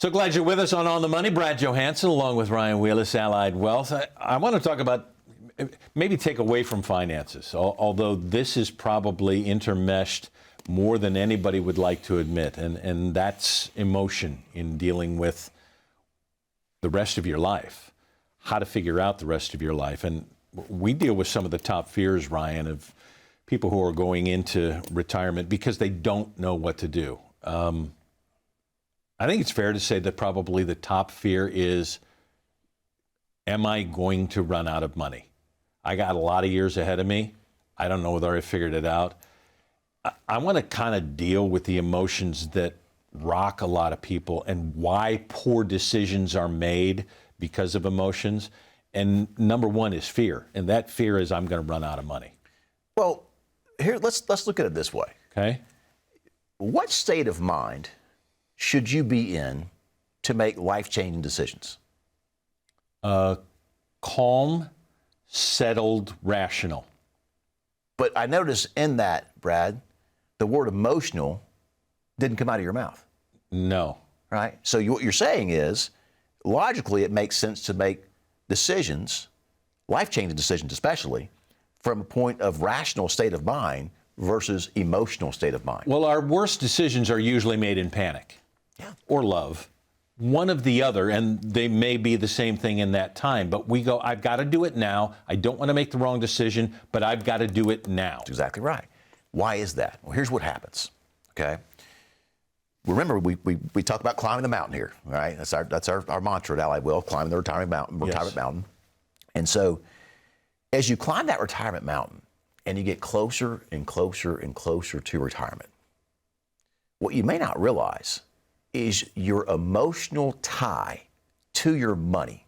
So glad you're with us on the Money. Brad Johansson, along with Ryan Wheelis, Allied Wealth. I want to talk about maybe take away from finances, although this is probably intermeshed more than anybody would like to admit, and that's emotion in dealing with the rest of your life, how to figure out the rest of your life. And we deal with some of the top fears, Ryan, of people who are going into retirement because they don't know what to do. I think it's fair to say that probably the top fear is, am I going to run out of money? I got a lot of years ahead of me. I don't know whether I figured it out. I want to kind of deal with the emotions that rock a lot of people and why poor decisions are made because of emotions. And number one is fear. And that fear is I'm going to run out of money. Well, here, let's look at it this way. Okay. What state of mind should you be in to make life-changing decisions? Calm, settled, rational. But I notice in that, Brad, the word emotional didn't come out of your mouth. No. Right? So what you're saying is, logically, it makes sense to make decisions, life-changing decisions especially, from a point of rational state of mind versus emotional state of mind. Well, our worst decisions are usually made in panic. Yeah. Or love, one of the other, and they may be the same thing in that time. But we go, I've got to do it now. I don't want to make the wrong decision, but I've got to do it now. That's exactly right. Why is that? Well, here's what happens, okay? Remember, we talk about climbing the mountain here, right? That's our mantra at Allied Wealth, climbing the retirement mountain. And so as you climb that retirement mountain and you get closer and closer and closer to retirement, what you may not realize is your emotional tie to your money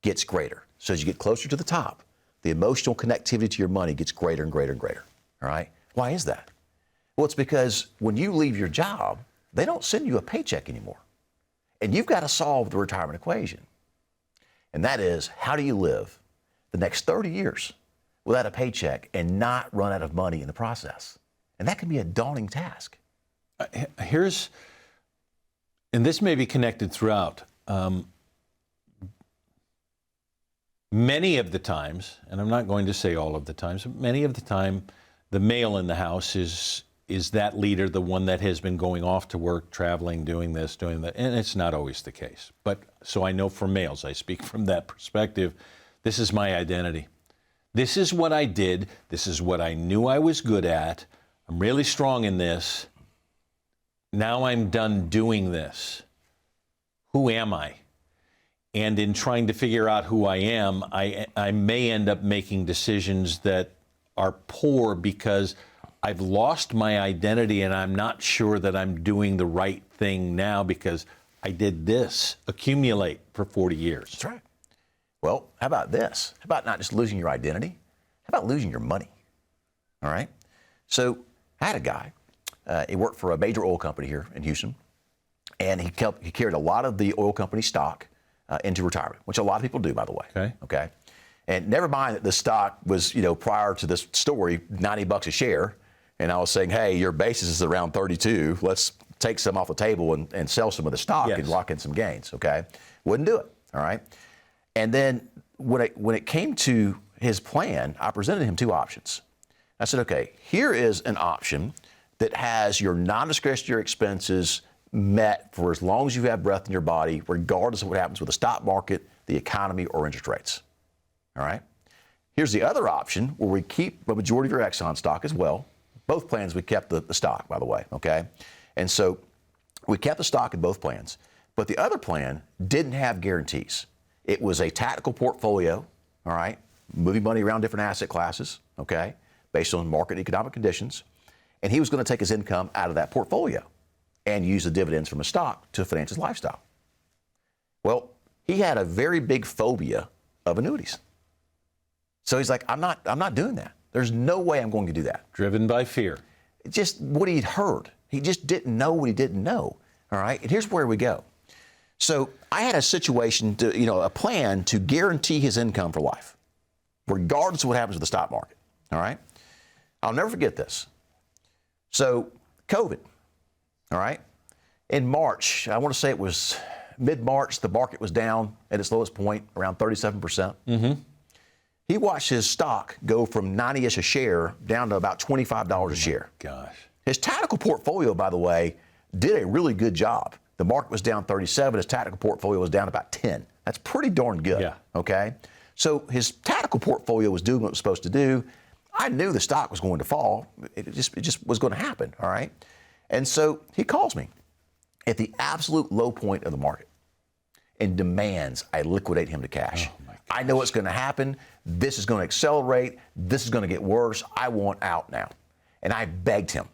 gets greater. So as you get closer to the top, the emotional connectivity to your money gets greater and greater and greater, all right? Why is that? Well, it's because when you leave your job, they don't send you a paycheck anymore. And you've got to solve the retirement equation. And that is, how do you live the next 30 years without a paycheck and not run out of money in the process? And that can be a daunting task. And this may be connected throughout. Many of the times, and I'm not going to say all of the times, but many of the time, the male in the house is that leader, the one that has been going off to work, traveling, doing this, doing that. And it's not always the case. But so I know for males, I speak from that perspective. This is my identity. This is what I did. This is what I knew I was good at. I'm really strong in this. Now I'm done doing this. Who am I? And in trying to figure out who I am, I may end up making decisions that are poor because I've lost my identity and I'm not sure that I'm doing the right thing now because I did this, accumulate for 40 years. That's right. Well, how about this? How about not just losing your identity? How about losing your money? All right. So I had a guy. He worked for a major oil company here in Houston, and he carried a lot of the oil company stock into retirement, which a lot of people do, by the way. Okay. And never mind that the stock was, prior to this story, $90 a share. And I was saying, hey, your basis is around 32. Let's take some off the table and sell some of the stock and lock in some gains. Okay. Wouldn't do it. All right. And then when it came to his plan, I presented him two options. I said, okay, here is an option that has your non-discretionary expenses met for as long as you have breath in your body, regardless of what happens with the stock market, the economy, or interest rates. All right. Here's the other option where we keep a majority of your Exxon stock as well. Both plans, we kept the stock, by the way. Okay. And so we kept the stock in both plans, but the other plan didn't have guarantees. It was a tactical portfolio. All right. Moving money around different asset classes. Okay. Based on market economic conditions. And he was going to take his income out of that portfolio and use the dividends from his stock to finance his lifestyle. Well, he had a very big phobia of annuities. So he's like, I'm not doing that. There's no way I'm going to do that. Driven by fear. Just what he'd heard. He just didn't know what he didn't know. All right. And here's where we go. So I had a situation a plan to guarantee his income for life, regardless of what happens with the stock market. All right. I'll never forget this. So COVID, all right, In March, I want to say it was mid-March, the market was down at its lowest point, around 37%. He watched his stock go from 90-ish a share down to about $25 a share. Gosh. His tactical portfolio, by the way, did a really good job. The market was down 37. His tactical portfolio was down about 10. That's pretty darn good. Yeah. Okay. So his tactical portfolio was doing what it was supposed to do. I knew the stock was going to fall. It just was going to happen. All right. And so he calls me at the absolute low point of the market and demands I liquidate him to cash. Oh, my gosh. I know what's going to happen. This is going to accelerate. This is going to get worse. I want out now. And I begged him,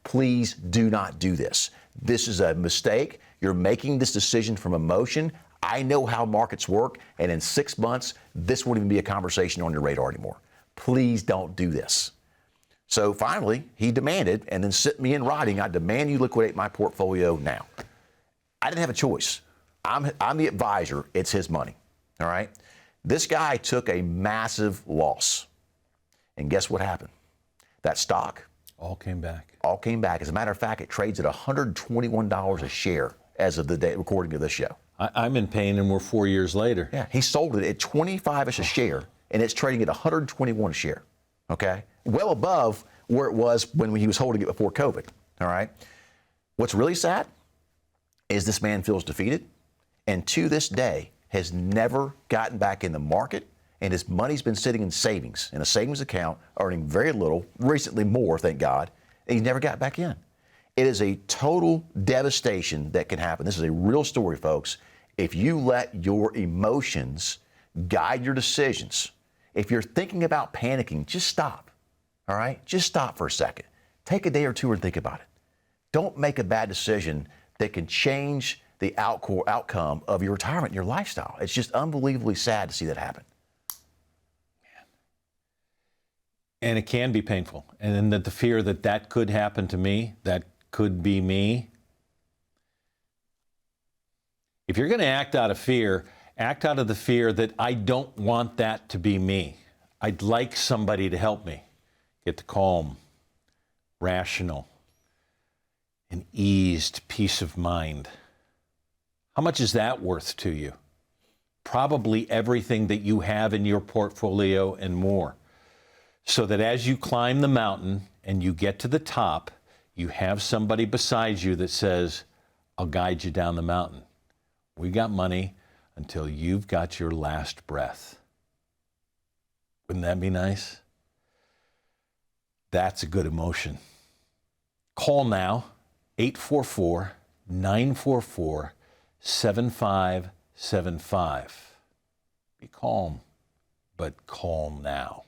please do not do this. This is a mistake. You're making this decision from emotion. I know how markets work. And in 6 months, this won't even be a conversation on your radar anymore. Please don't do this. So finally, he demanded and then sent me in writing, I demand you liquidate my portfolio now. I didn't have a choice. I'm the advisor. It's his money. All right. This guy took a massive loss. And guess what happened? That stock All came back. As a matter of fact, it trades at $121 a share as of the day recording of this show. I'm in pain, and we're 4 years later. Yeah, he sold it at 25-ish a share, and it's trading at 121 a share. Okay, well above where it was when he was holding it before COVID. All right. What's really sad is this man feels defeated, and to this day has never gotten back in the market, and his money's been sitting in a savings account, earning very little, recently more, thank God, and he never got back in. It is a total devastation that can happen. This is a real story, folks. If you let your emotions guide your decisions, if you're thinking about panicking, just stop, all right? Just stop for a second. Take a day or two and think about it. Don't make a bad decision that can change the outcome of your retirement and your lifestyle. It's just unbelievably sad to see that happen. And it can be painful. And then the fear that could happen to me, that could be me. If you're going to act out of fear, act out of the fear that I don't want that to be me. I'd like somebody to help me get to calm, rational, and eased peace of mind. How much is that worth to you? Probably everything that you have in your portfolio and more. So that as you climb the mountain and you get to the top, you have somebody beside you that says, I'll guide you down the mountain. We got money until you've got your last breath. Wouldn't that be nice? That's a good emotion. Call now, 844-944-7575. Be calm, but calm now.